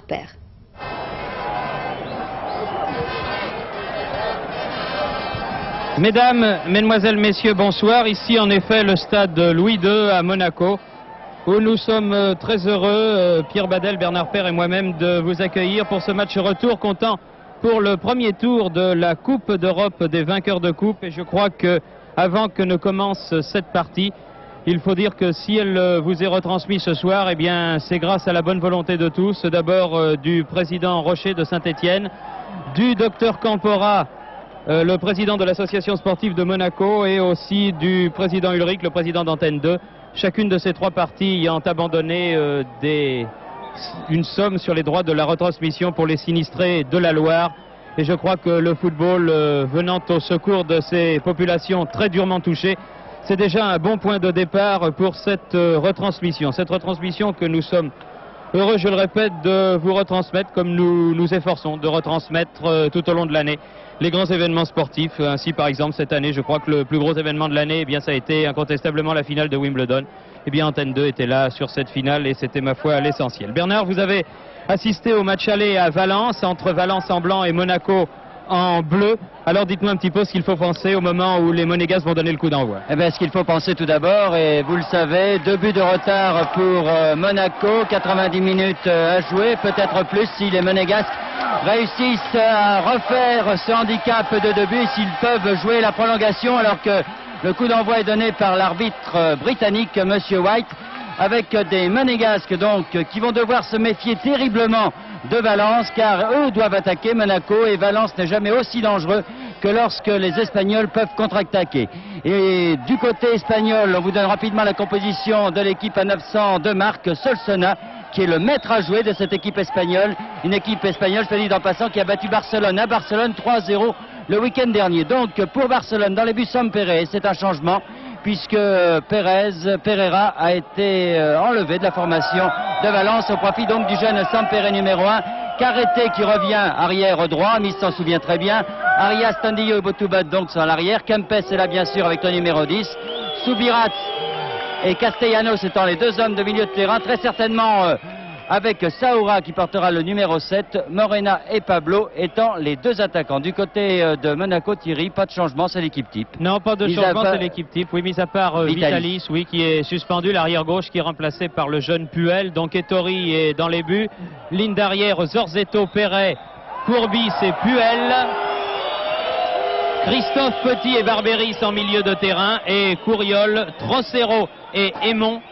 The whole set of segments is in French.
Père. Mesdames, Mesdemoiselles, Messieurs, bonsoir. Ici en effet le stade Louis II à Monaco, où nous sommes très heureux, Pierre Badel, Bernard Père et moi-même, de vous accueillir pour ce match retour comptant pour le premier tour de la Coupe d'Europe des vainqueurs de coupe. Et je crois que avant que ne commence cette partie, il faut dire que si elle vous est retransmise ce soir, eh bien c'est grâce à la bonne volonté de tous. D'abord du président Rocher de Saint-Étienne, du docteur Campora, le président de l'association sportive de Monaco, et aussi du président Ulrich, le président d'Antenne 2. Chacune de ces trois parties ayant abandonné une somme sur les droits de la retransmission pour les sinistrés de la Loire. Et je crois que le football venant au secours de ces populations très durement touchées, c'est déjà un bon point de départ pour cette retransmission. Cette retransmission que nous sommes heureux, je le répète, de vous retransmettre, comme nous nous efforçons de retransmettre tout au long de l'année les grands événements sportifs. Ainsi, par exemple, cette année, je crois que le plus gros événement de l'année, eh bien, ça a été incontestablement la finale de Wimbledon. Eh bien, Antenne 2 était là sur cette finale et c'était, ma foi, l'essentiel. Bernard, vous avez assisté au match aller à Valence, entre Valence en blanc et Monaco en bleu. Alors dites-nous un petit peu ce qu'il faut penser au moment où les Monégasques vont donner le coup d'envoi. Eh bien, ce qu'il faut penser tout d'abord, et vous le savez, 2 buts de retard pour Monaco, 90 minutes à jouer, peut-être plus si les Monégasques réussissent à refaire ce handicap de 2 buts, s'ils peuvent jouer la prolongation, alors que le coup d'envoi est donné par l'arbitre britannique, Monsieur White, avec des Monégasques donc qui vont devoir se méfier terriblement de Valence, car eux doivent attaquer Monaco, et Valence n'est jamais aussi dangereux que lorsque les Espagnols peuvent contre-attaquer. Et du côté espagnol, on vous donne rapidement la composition de l'équipe à 902 marques. Solsona, qui est le maître à jouer de cette équipe espagnole, une équipe espagnole, je te dis en passant, qui a battu Barcelone à Barcelone 3-0 le week-end dernier. Donc pour Barcelone, dans les buts Sampere, c'est un changement, puisque Pereira a été enlevé de la formation de Valence au profit donc du jeune Sampere numéro 1. Carreté qui revient arrière droit, Miss s'en souvient très bien. Arias, Tandillo et Botubat donc sont à l'arrière. Kempes est là bien sûr avec le numéro 10. Subirats et Castellanos étant les deux hommes de milieu de terrain, très certainement avec Saoura qui portera le numéro 7, Morena et Pablo étant les deux attaquants. Du côté de Monaco, Thierry, pas de changement, c'est l'équipe type. Non, pas de changement, c'est l'équipe type. Oui, mis à part Vitalis, oui, qui est suspendu, l'arrière gauche qui est remplacé par le jeune Puel. Donc Ettori est dans les buts. Ligne d'arrière, Zorzetto, Perret, Courbis et Puel. Christophe Petit et Barberis en milieu de terrain. Et Couriol, Trocero et Aymon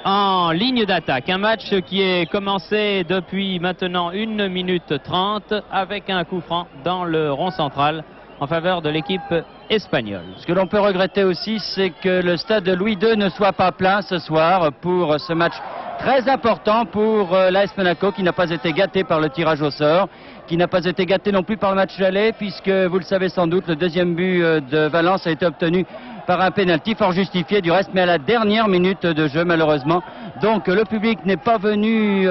en ligne d'attaque. Un match qui est commencé depuis maintenant 1 minute 30 avec un coup franc dans le rond central en faveur de l'équipe espagnole. Ce que l'on peut regretter aussi, c'est que le stade de Louis II ne soit pas plein ce soir pour ce match très important pour l'AS Monaco, qui n'a pas été gâté par le tirage au sort, qui n'a pas été gâté non plus par le match aller, puisque vous le savez sans doute, le deuxième but de Valence a été obtenu par un pénalty fort justifié du reste, mais à la dernière minute de jeu malheureusement. Donc le public n'est pas venu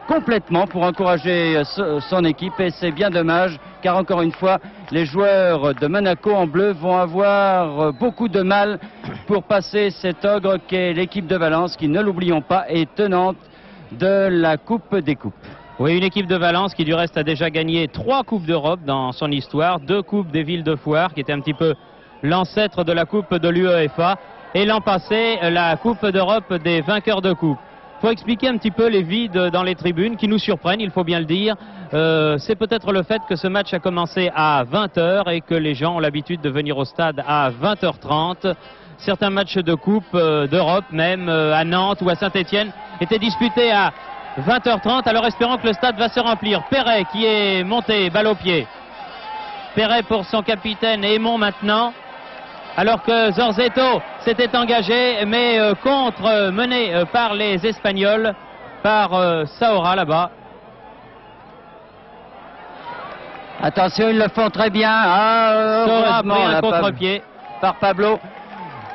complètement pour encourager son équipe, et c'est bien dommage, car encore une fois les joueurs de Monaco en bleu vont avoir beaucoup de mal pour passer cet ogre qu'est l'équipe de Valence, qui, ne l'oublions pas, est tenante de la Coupe des Coupes. Oui, une équipe de Valence qui du reste a déjà gagné 3 Coupes d'Europe dans son histoire, 2 Coupes des villes de foire qui était un petit peu l'ancêtre de la Coupe de l'UEFA, et l'an passé la Coupe d'Europe des vainqueurs de coupe. Il faut expliquer un petit peu les vides dans les tribunes qui nous surprennent, il faut bien le dire. C'est peut-être le fait que ce match a commencé à 20h et que les gens ont l'habitude de venir au stade à 20h30. Certains matchs de Coupe d'Europe, même à Nantes ou à Saint-Étienne, étaient disputés à 20h30. Alors espérons que le stade va se remplir. Perret qui est monté, balle au pied. Perret pour son capitaine et Aymon maintenant. Alors que Zorzetto s'était engagé, mais mené par les Espagnols, par Saoura là-bas. Attention, ils le font très bien. Saoura a pris un contre-pied par Pablo.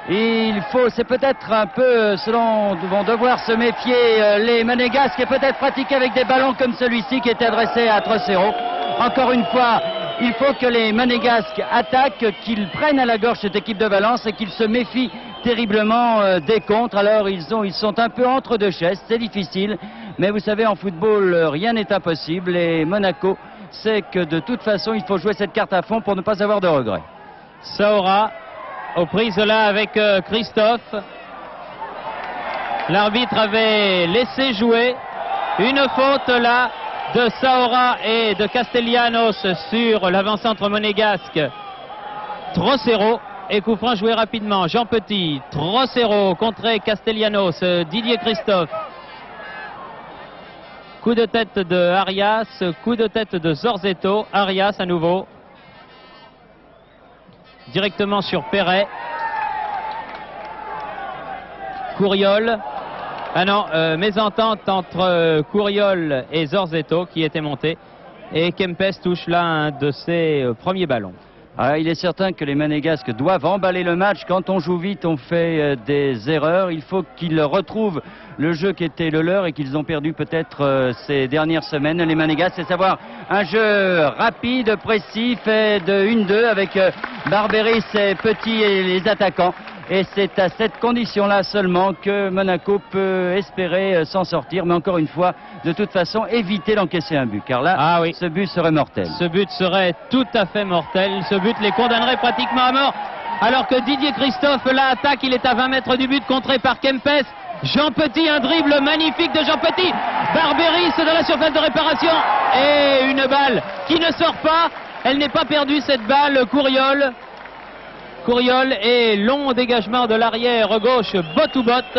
Il faut, c'est peut-être un peu, selon vont devoir se méfier les Monégasques, et peut-être pratiquer avec des ballons comme celui-ci qui était adressé à Trocero. Encore une fois, il faut que les Monégasques attaquent, qu'ils prennent à la gorge cette équipe de Valence et qu'ils se méfient terriblement des contres. Alors ils sont un peu entre deux chaises, c'est difficile, Mais vous savez, en football, rien n'est impossible et Monaco sait que de toute façon, il faut jouer cette carte à fond pour ne pas avoir de regrets. Saora aux prises là avec Christophe. L'arbitre avait laissé jouer. Une faute là de Saora et de Castellanos sur l'avant-centre monégasque. Trossero et coup franc joué rapidement. Jean Petit, Trossero contré Castellanos, Didier Christophe. Coup de tête de Arias, coup de tête de Zorzetto. Arias à nouveau. Directement sur Perret. Couriol. Ah non, mésentente entre Couriol et Zorzetto qui était monté. Et Kempes touche là un de ses premiers ballons. Ah, il est certain que les Monégasques doivent emballer le match. Quand on joue vite, on fait des erreurs. Il faut qu'ils retrouvent le jeu qui était le leur et qu'ils ont perdu peut-être ces dernières semaines. Les Monégasques, c'est savoir un jeu rapide, précis, fait de 1-2 avec Barberis et Petit et les attaquants. Et c'est à cette condition-là seulement que Monaco peut espérer s'en sortir. Mais encore une fois, de toute façon, éviter d'encaisser un but. Car là, ce but serait mortel. Ce but serait tout à fait mortel. Ce but les condamnerait pratiquement à mort. Alors que Didier Christophe, là, attaque. Il est à 20 mètres du but, contré par Kempes. Jean Petit, un dribble magnifique de Jean Petit. Barberis dans la surface de réparation. Et une balle qui ne sort pas. Elle n'est pas perdue, cette balle. Couriol et long dégagement de l'arrière gauche, botte ou botte,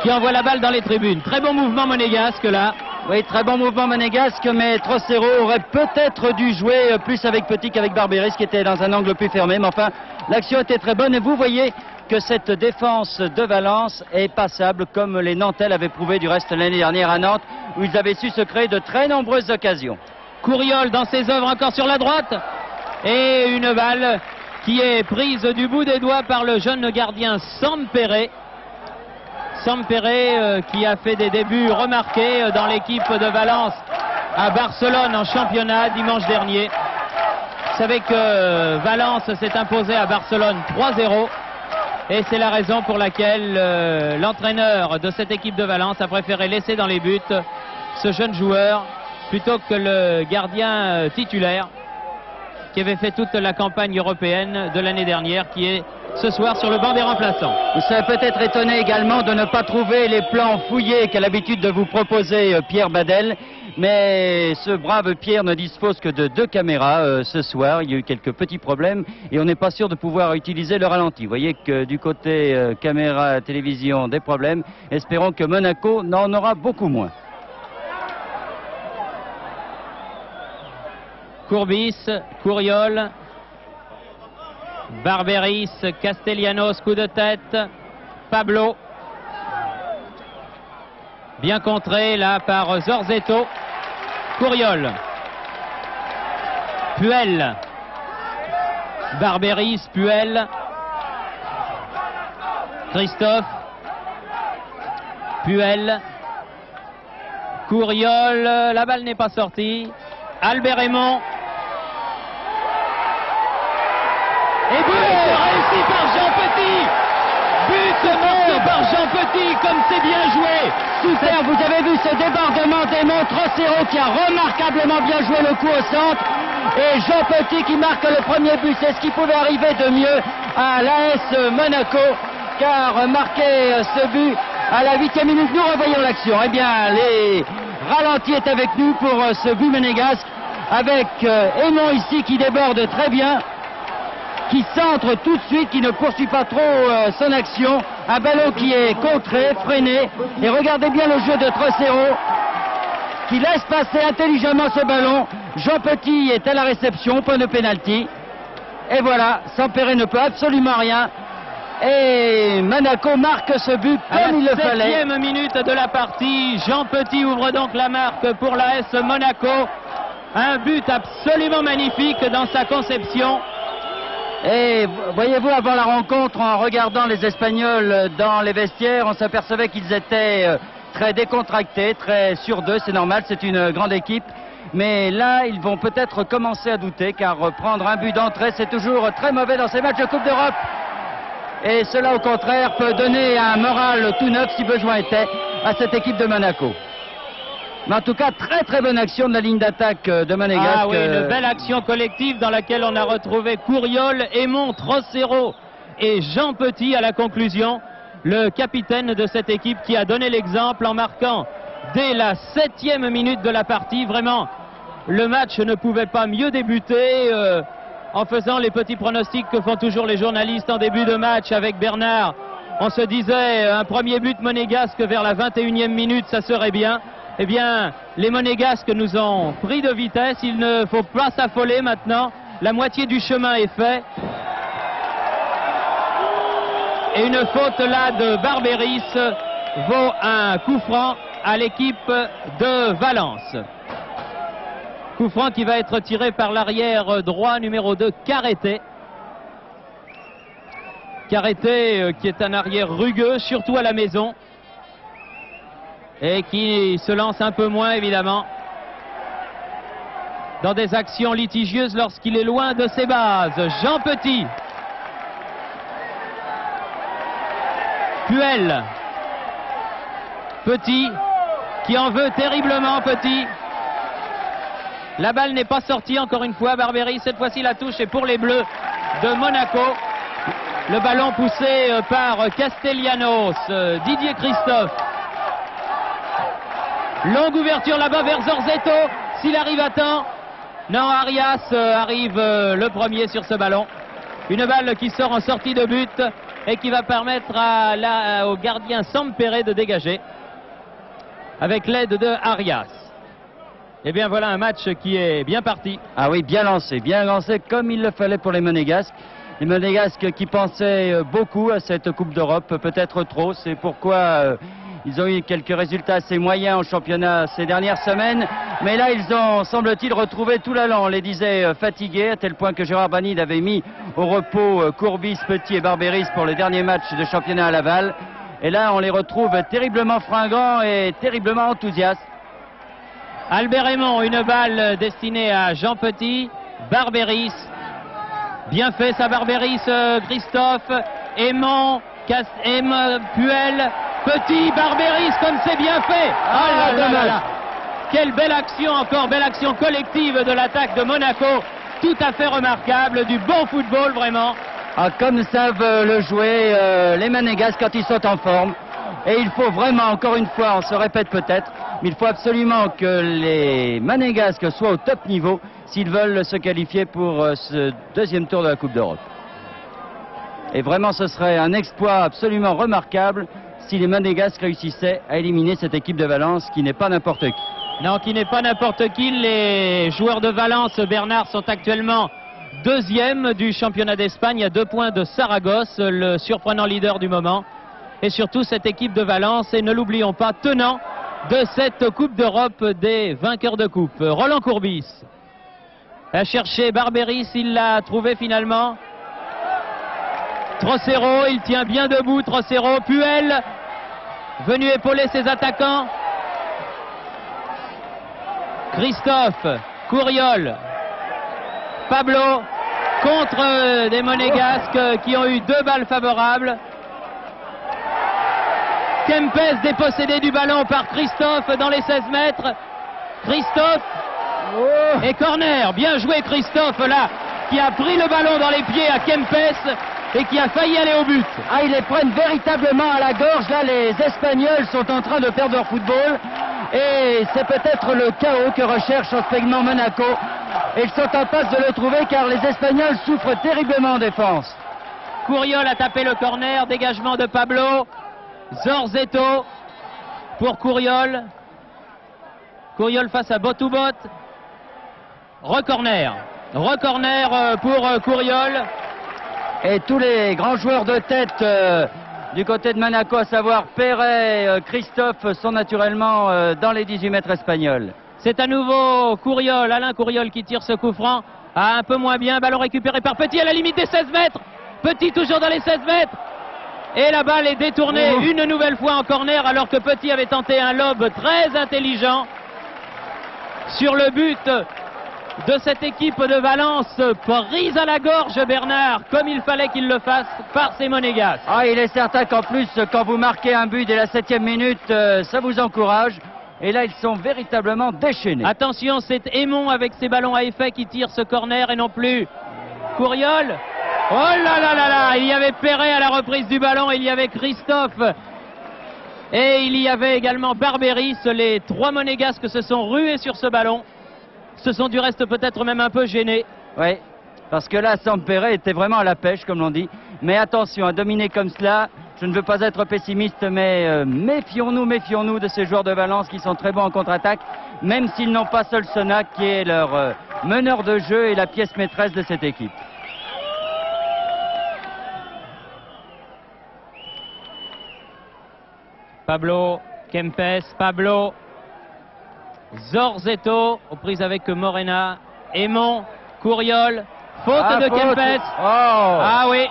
qui envoie la balle dans les tribunes. Très bon mouvement monégasque là. Oui, très bon mouvement monégasque, mais Trossero aurait peut-être dû jouer plus avec Petit qu'avec Barberis, qui était dans un angle plus fermé. Mais enfin, l'action était très bonne et vous voyez que cette défense de Valence est passable, comme les Nantais l'avaient prouvé du reste l'année dernière à Nantes, où ils avaient su se créer de très nombreuses occasions. Couriol dans ses œuvres encore sur la droite. Et une balle qui est prise du bout des doigts par le jeune gardien Sampere. Sampere qui a fait des débuts remarqués dans l'équipe de Valence à Barcelone en championnat dimanche dernier. Vous savez que Valence s'est imposé à Barcelone 3-0 et c'est la raison pour laquelle l'entraîneur de cette équipe de Valence a préféré laisser dans les buts ce jeune joueur plutôt que le gardien titulaire qui avait fait toute la campagne européenne de l'année dernière, qui est ce soir sur le banc des remplaçants. Vous serez peut-être étonné également de ne pas trouver les plans fouillés qu'a l'habitude de vous proposer Pierre Badel, mais ce brave Pierre ne dispose que de 2 caméras ce soir. Il y a eu quelques petits problèmes et on n'est pas sûr de pouvoir utiliser le ralenti. Vous voyez que du côté caméra télévision des problèmes. Espérons que Monaco n'en aura beaucoup moins. Courbis, Couriol, Barberis, Castellanos, coup de tête, Pablo, bien contré là par Zorzetto, Couriol, Puel, Barberis, Puel, Christophe, Puel, Couriol, la balle n'est pas sortie, Albert Raymond. Et but réussi par Jean Petit. But marqué par Jean Petit, comme c'est bien joué. Super, vous avez vu ce débordement d'Aymon, Trossero qui a remarquablement bien joué le coup au centre. Et Jean Petit qui marque le premier but. C'est ce qui pouvait arriver de mieux à l'AS Monaco. Car marquer ce but à la 8e minute, nous revoyons l'action. Eh bien, les ralentis est avec nous pour ce but monégasque. Avec Aymon ici qui déborde très bien, qui centre tout de suite, qui ne poursuit pas trop son action. Un ballon qui est contré, freiné. Et regardez bien le jeu de Trossero, qui laisse passer intelligemment ce ballon. Jean Petit est à la réception, point de pénalty. Et voilà, Sampere ne peut absolument rien. Et Monaco marque ce but comme il le fallait. À la 7e minute de la partie, Jean Petit ouvre donc la marque pour l'AS Monaco. Un but absolument magnifique dans sa conception. Et voyez-vous, avant la rencontre, en regardant les Espagnols dans les vestiaires, on s'apercevait qu'ils étaient très décontractés, très sûrs d'eux, c'est normal, c'est une grande équipe. Mais là, ils vont peut-être commencer à douter, car prendre un but d'entrée, c'est toujours très mauvais dans ces matchs de Coupe d'Europe. Et cela, au contraire, peut donner un moral tout neuf, si besoin était, à cette équipe de Monaco. Mais en tout cas, très très bonne action de la ligne d'attaque de Monégasque. Ah oui, une belle action collective dans laquelle on a retrouvé Couriol, Aymon, Trossero et Jean Petit à la conclusion. Le capitaine de cette équipe qui a donné l'exemple en marquant dès la 7e minute de la partie. Vraiment, le match ne pouvait pas mieux débuter en faisant les petits pronostics que font toujours les journalistes en début de match avec Bernard. On se disait un premier but monégasque vers la 21e minute, ça serait bien. Eh bien, les Monégasques nous ont pris de vitesse. Il ne faut pas s'affoler maintenant. La moitié du chemin est fait. Et une faute là de Barberis vaut un coup franc à l'équipe de Valence. Coup franc qui va être tiré par l'arrière droit numéro 2, Carreté. Carreté qui est un arrière rugueux, surtout à la maison. Et qui se lance un peu moins, évidemment, dans des actions litigieuses lorsqu'il est loin de ses bases. Jean Petit. Puel. Petit, qui en veut terriblement, Petit. La balle n'est pas sortie, encore une fois. Barberis, cette fois-ci, la touche est pour les Bleus de Monaco. Le ballon poussé par Castellanos, Didier Christophe. Longue ouverture là-bas vers Zorzetto, s'il arrive à temps. Non, Arias arrive le premier sur ce ballon. Une balle qui sort en sortie de but et qui va permettre au gardien Sampere de dégager avec l'aide de Arias. Et bien voilà un match qui est bien parti. Ah oui, bien lancé comme il le fallait pour les Monégasques. Les Monégasques qui pensaient beaucoup à cette Coupe d'Europe, peut-être trop, c'est pourquoi... Ils ont eu quelques résultats assez moyens en championnat ces dernières semaines. Mais là, ils ont, semble-t-il, retrouvé tout l'allant. On les disait fatigués, à tel point que Gérard Banide avait mis au repos Courbis, Petit et Barberis pour les derniers matchs de championnat à Laval. Et là, on les retrouve terriblement fringants et terriblement enthousiastes. Albert Aymon, une balle destinée à Jean Petit. Barberis. Bien fait ça, Barberis, Christophe. Aymon, Puel. Petit, Barberis, comme c'est bien fait. Ah là là là. Quelle belle action encore, belle action collective de l'attaque de Monaco. Tout à fait remarquable, du bon football vraiment. Ah, comme savent le jouer les Monégasques quand ils sont en forme. Et il faut vraiment, encore une fois, on se répète peut-être, mais il faut absolument que les Monégasques soient au top niveau s'ils veulent se qualifier pour ce deuxième tour de la Coupe d'Europe. Et vraiment, ce serait un exploit absolument remarquable si les Monégasques réussissaient à éliminer cette équipe de Valence qui n'est pas n'importe qui. Non, qui n'est pas n'importe qui. Les joueurs de Valence, Bernard, sont actuellement deuxième du championnat d'Espagne à 2 points de Saragosse, le surprenant leader du moment. Et surtout cette équipe de Valence, et ne l'oublions pas, tenant de cette Coupe d'Europe des vainqueurs de coupe. Roland Courbis a cherché Barberis, il l'a trouvé finalement. Trossero, il tient bien debout, Trossero. Puel, venu épauler ses attaquants. Christophe, Couriol, Pablo, contre des Monégasques qui ont eu 2 balles favorables. Kempes dépossédé du ballon par Christophe dans les 16 mètres. Christophe et corner. Bien joué Christophe là, qui a pris le ballon dans les pieds à Kempes et qui a failli aller au but. Ah, ils les prennent véritablement à la gorge. Là, les Espagnols sont en train de perdre leur football. Et c'est peut-être le chaos que recherche en ce segment Monaco. Et ils sont en passe de le trouver car les Espagnols souffrent terriblement en défense. Couriol a tapé le corner, dégagement de Pablo. Zorzetto pour Couriol. Couriol face à Botoubot. Recorner. Recorner pour Couriol. Et tous les grands joueurs de tête du côté de Monaco, à savoir Perret, Christophe, sont naturellement dans les 18 mètres espagnols. C'est à nouveau Couriol, Alain Couriol qui tire ce coup franc. Ah, un peu moins bien, ballon récupéré par Petit à la limite des 16 mètres. Petit toujours dans les 16 mètres. Et la balle est détournée une nouvelle fois en corner alors que Petit avait tenté un lob très intelligent sur le but de cette équipe de Valence, prise à la gorge, Bernard, comme il fallait qu'il le fasse par ces Monégasques. Ah, il est certain qu'en plus, quand vous marquez un but dès la 7e minute, ça vous encourage. Et là, ils sont véritablement déchaînés. Attention, c'est Aymon avec ses ballons à effet qui tire ce corner et non plus Couriol. Oh là là là là, il y avait Perret à la reprise du ballon, il y avait Christophe et il y avait également Barberis. Les 3 Monégasques se sont rués sur ce ballon. Se sont du reste peut-être même un peu gênés. Oui, parce que là, Sampere était vraiment à la pêche, comme l'on dit. Mais attention, à dominer comme cela, je ne veux pas être pessimiste, mais méfions-nous de ces joueurs de Valence qui sont très bons en contre-attaque, même s'ils n'ont pas Solsona qui est leur meneur de jeu et la pièce maîtresse de cette équipe. Pablo, Kempes, Pablo, Zorzetto, aux prises avec Morena, Aymon, Couriol, faute de Kempes. Oh. Ah oui.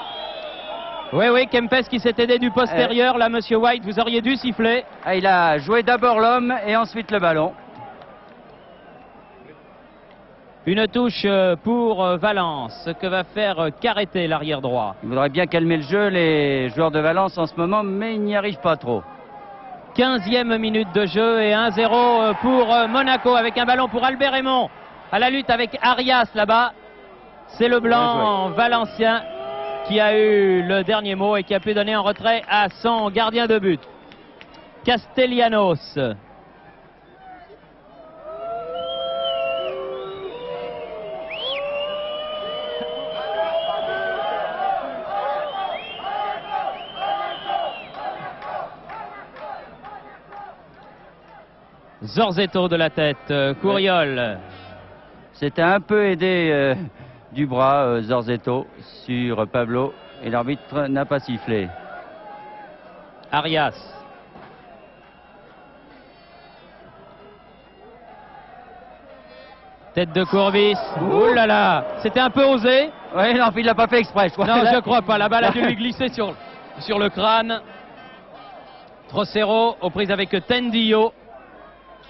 Oui, Kempes qui s'est aidé du postérieur. Là, monsieur White, vous auriez dû siffler. Ah, il a joué d'abord l'homme et ensuite le ballon. Une touche pour Valence, ce que va faire Carreté, l'arrière droit. Il voudrait bien calmer le jeu, les joueurs de Valence en ce moment, mais ils n'y arrivent pas trop. 15e minute de jeu et 1-0 pour Monaco avec un ballon pour Albert Aymon. À la lutte avec Arias là-bas. C'est le blanc valencien qui a eu le dernier mot et qui a pu donner un retrait à son gardien de but. Castellanos. Zorzetto de la tête, Couriol. C'était un peu aidé du bras, Zorzetto, sur Pablo, et l'arbitre n'a pas sifflé. Arias. Tête de Courbis. Oh là là, c'était un peu osé. Oui, non, il l'a pas fait exprès, je crois. Non, je crois pas. La balle a dû lui glisser sur le crâne. Trocero aux prises avec Tendillo.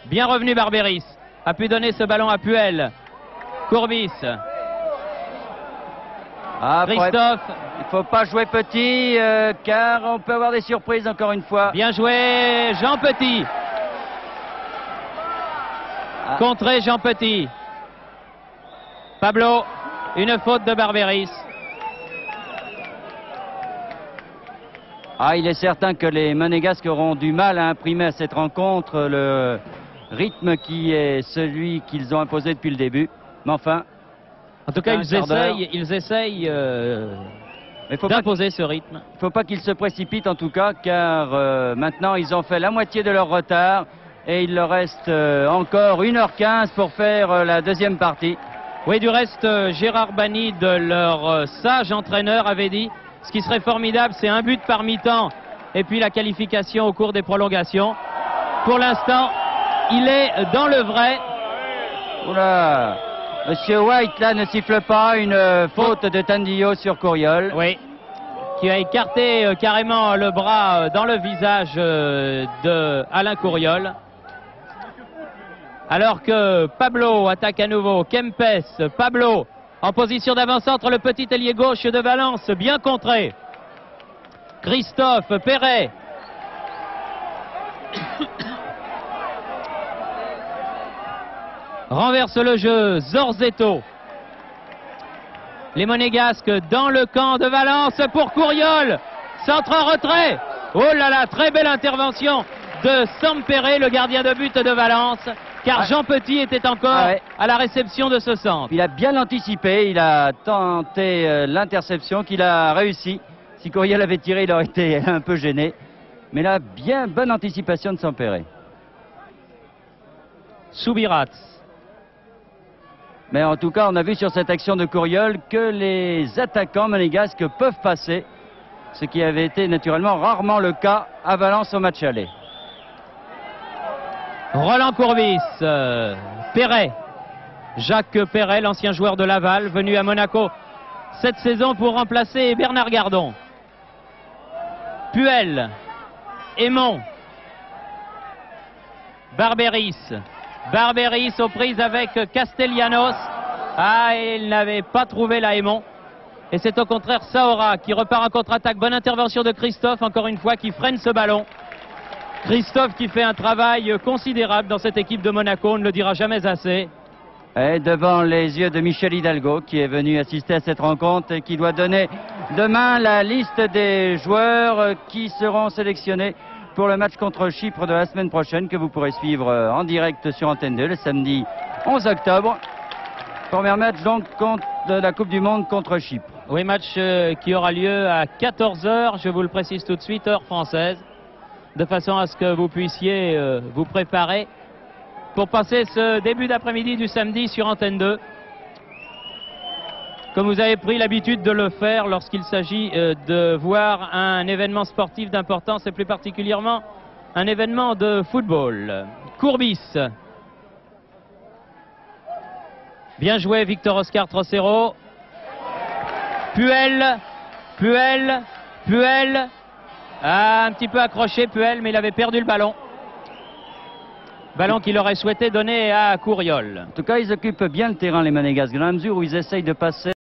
Bien revenu Barberis. A pu donner ce ballon à Puel. Courbis. Christophe. Il ne faut pas jouer petit, car on peut avoir des surprises encore une fois. Bien joué Jean Petit. Contré Jean Petit. Pablo. Une faute de Barberis. Ah, il est certain que les Monégasques auront du mal à imprimer à cette rencontre le rythme qui est celui qu'ils ont imposé depuis le début. Mais enfin, en tout cas, ils essayent d'imposer ce rythme. Il ne faut pas qu'ils se précipitent en tout cas, car maintenant ils ont fait la moitié de leur retard et il leur reste encore 1h15 pour faire la deuxième partie. Oui, du reste, Gérard Bany, de leur sage entraîneur, avait dit ce qui serait formidable, c'est un but par mi-temps et puis la qualification au cours des prolongations. Pour l'instant, il est dans le vrai. Oula, Monsieur White là ne siffle pas une faute de Tendillo sur Couriol. Oui, qui a écarté carrément le bras dans le visage de Alain Couriol. Alors que Pablo attaque à nouveau. Kempes, Pablo en position d'avant-centre, le petit ailier gauche de Valence, bien contré. Christophe, Perret. Renverse le jeu, Zorzetto. Les Monégasques dans le camp de Valence pour Couriol. Centre en retrait. Oh là là, très belle intervention de Sampere, le gardien de but de Valence. Car Jean Petit était encore à la réception de ce centre. Il a bien anticipé, il a tenté l'interception qu'il a réussi. Si Couriol avait tiré, il aurait été un peu gêné. Mais là, bien bonne anticipation de Sampere. Soubirats. Mais en tout cas, on a vu sur cette action de Couriol que les attaquants monégasques peuvent passer. Ce qui avait été naturellement rarement le cas à Valence au match aller. Roland Courbis, Perret, Jacques Perret, l'ancien joueur de Laval, venu à Monaco cette saison pour remplacer Bernard Gardon. Puel, Aymon, Barberis aux prises avec Castellanos. Ah, il n'avait pas trouvé là Aymon. Et c'est au contraire Saora qui repart en contre-attaque. Bonne intervention de Christophe, encore une fois, qui freine ce ballon. Christophe qui fait un travail considérable dans cette équipe de Monaco, on ne le dira jamais assez. Et devant les yeux de Michel Hidalgo qui est venu assister à cette rencontre et qui doit donner demain la liste des joueurs qui seront sélectionnés pour le match contre Chypre de la semaine prochaine que vous pourrez suivre en direct sur Antenne 2 le samedi 11 octobre. Premier match donc de la Coupe du Monde contre Chypre. Oui, match qui aura lieu à 14 h, je vous le précise tout de suite, heure française, de façon à ce que vous puissiez vous préparer pour passer ce début d'après-midi du samedi sur Antenne 2. Comme vous avez pris l'habitude de le faire lorsqu'il s'agit de voir un événement sportif d'importance et plus particulièrement un événement de football. Courbis. Bien joué Victor Oscar Trocero. Puel. Ah, un petit peu accroché Puel, mais il avait perdu le ballon. Ballon qu'il aurait souhaité donner à Couriol. En tout cas, ils occupent bien le terrain les Monégasques, dans la mesure où ils essayent de passer